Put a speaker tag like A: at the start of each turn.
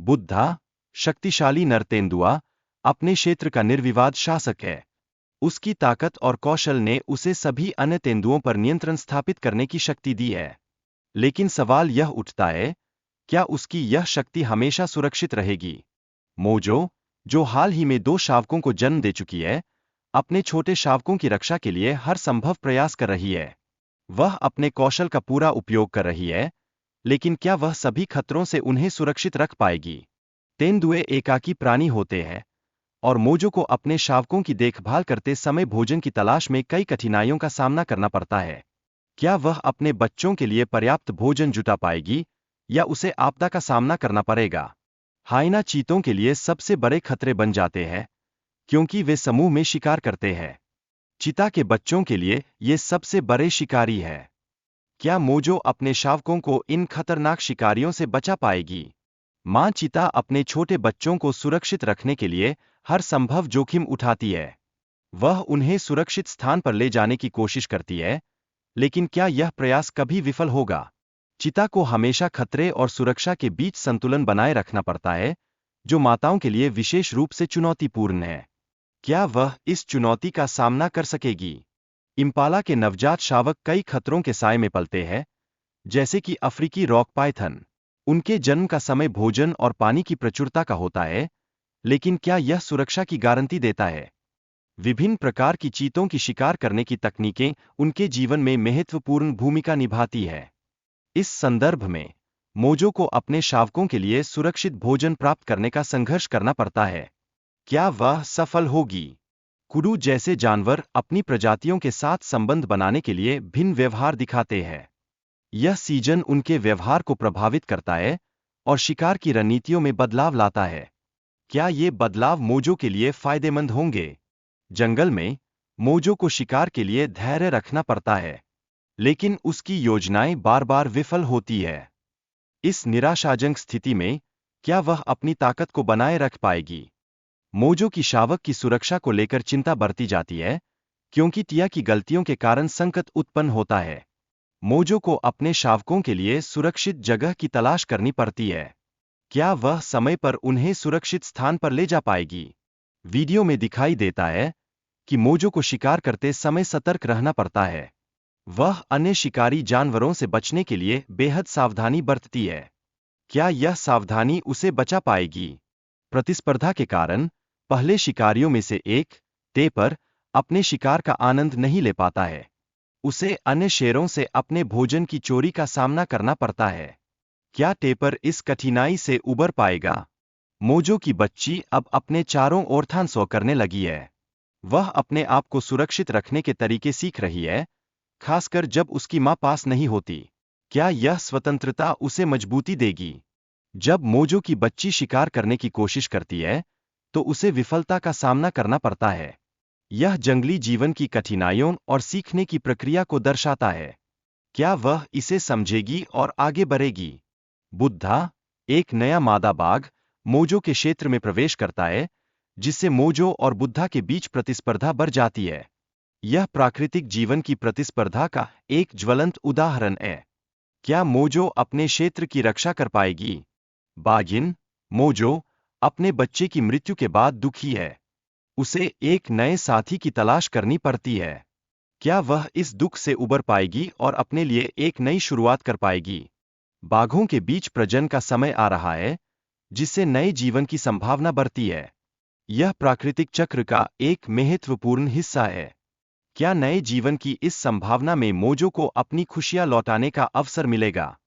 A: बुद्धा, शक्तिशाली नर तेंदुआ, अपने क्षेत्र का निर्विवाद शासक है। उसकी ताकत और कौशल ने उसे सभी अन्य तेंदुओं पर नियंत्रण स्थापित करने की शक्ति दी है। लेकिन सवाल यह उठता है, क्या उसकी यह शक्ति हमेशा सुरक्षित रहेगी? मोजो, जो हाल ही में 2 शावकों को जन्म दे चुकी है, अपने छोटे शावकों की रक्षा के लिए हर संभव प्रयास कर रही है। वह अपने कौशल का पूरा उपयोग कर रही है, लेकिन क्या वह सभी खतरों से उन्हें सुरक्षित रख पाएगी? तेंदुए एकाकी प्राणी होते हैं, और मोजो को अपने शावकों की देखभाल करते समय भोजन की तलाश में कई कठिनाइयों का सामना करना पड़ता है। क्या वह अपने बच्चों के लिए पर्याप्त भोजन जुटा पाएगी, या उसे आपदा का सामना करना पड़ेगा? हाइना चीतों के लिए सबसे बड़े खतरे बन जाते हैं, क्योंकि वे समूह में शिकार करते हैं। चीता के बच्चों के लिए ये सबसे बड़े शिकारी है। क्या मोजो अपने शावकों को इन खतरनाक शिकारियों से बचा पाएगी? मां चीता अपने छोटे बच्चों को सुरक्षित रखने के लिए हर संभव जोखिम उठाती है। वह उन्हें सुरक्षित स्थान पर ले जाने की कोशिश करती है, लेकिन क्या यह प्रयास कभी विफल होगा? चीता को हमेशा खतरे और सुरक्षा के बीच संतुलन बनाए रखना पड़ता है, जो माताओं के लिए विशेष रूप से चुनौतीपूर्ण है। क्या वह इस चुनौती का सामना कर सकेगी? इम्पाला के नवजात शावक कई खतरों के साए में पलते हैं, जैसे कि अफ्रीकी रॉक पाइथन। उनके जन्म का समय भोजन और पानी की प्रचुरता का होता है, लेकिन क्या यह सुरक्षा की गारंटी देता है? विभिन्न प्रकार की चीतों की शिकार करने की तकनीकें उनके जीवन में महत्वपूर्ण भूमिका निभाती है। इस संदर्भ में, मोजो को अपने शावकों के लिए सुरक्षित भोजन प्राप्त करने का संघर्ष करना पड़ता है। क्या वह सफल होगी? कुडू जैसे जानवर अपनी प्रजातियों के साथ संबंध बनाने के लिए भिन्न व्यवहार दिखाते हैं। यह सीजन उनके व्यवहार को प्रभावित करता है और शिकार की रणनीतियों में बदलाव लाता है। क्या ये बदलाव मोजो के लिए फायदेमंद होंगे? जंगल में, मोजो को शिकार के लिए धैर्य रखना पड़ता है, लेकिन उसकी योजनाएं बार-बार विफल होती है। इस निराशाजनक स्थिति में, क्या वह अपनी ताकत को बनाए रख पाएगी? मोजो की शावक की सुरक्षा को लेकर चिंता बढ़ती जाती है, क्योंकि टिया की गलतियों के कारण संकट उत्पन्न होता है। मोजो को अपने शावकों के लिए सुरक्षित जगह की तलाश करनी पड़ती है। क्या वह समय पर उन्हें सुरक्षित स्थान पर ले जा पाएगी? वीडियो में दिखाई देता है कि मोजो को शिकार करते समय सतर्क रहना पड़ता है। वह अन्य शिकारी जानवरों से बचने के लिए बेहद सावधानी बरतती है। क्या यह सावधानी उसे बचा पाएगी? प्रतिस्पर्धा के कारण, पहले शिकारियों में से एक, टेपर, अपने शिकार का आनंद नहीं ले पाता है। उसे अन्य शेरों से अपने भोजन की चोरी का सामना करना पड़ता है। क्या टेपर इस कठिनाई से उबर पाएगा? मोजो की बच्ची अब अपने चारों ओर थानसो करने लगी है। वह अपने आप को सुरक्षित रखने के तरीके सीख रही है, खासकर जब उसकी मां पास नहीं होती। क्या यह स्वतंत्रता उसे मजबूती देगी? जब मोजो की बच्ची शिकार करने की कोशिश करती है, तो उसे विफलता का सामना करना पड़ता है। यह जंगली जीवन की कठिनाइयों और सीखने की प्रक्रिया को दर्शाता है। क्या वह इसे समझेगी और आगे बढ़ेगी? बुद्धा, एक नया मादा बाघ, मोजो के क्षेत्र में प्रवेश करता है, जिससे मोजो और बुद्धा के बीच प्रतिस्पर्धा बढ़ जाती है। यह प्राकृतिक जीवन की प्रतिस्पर्धा का एक ज्वलंत उदाहरण है। क्या मोजो अपने क्षेत्र की रक्षा कर पाएगी? बाघिन, मोजो, अपने बच्चे की मृत्यु के बाद दुखी है। उसे एक नए साथी की तलाश करनी पड़ती है। क्या वह इस दुख से उबर पाएगी और अपने लिए एक नई शुरुआत कर पाएगी? बाघों के बीच प्रजनन का समय आ रहा है, जिससे नए जीवन की संभावना बढ़ती है। यह प्राकृतिक चक्र का एक महत्वपूर्ण हिस्सा है। क्या नए जीवन की इस संभावना में मोजो को अपनी खुशियां लौटाने का अवसर मिलेगा?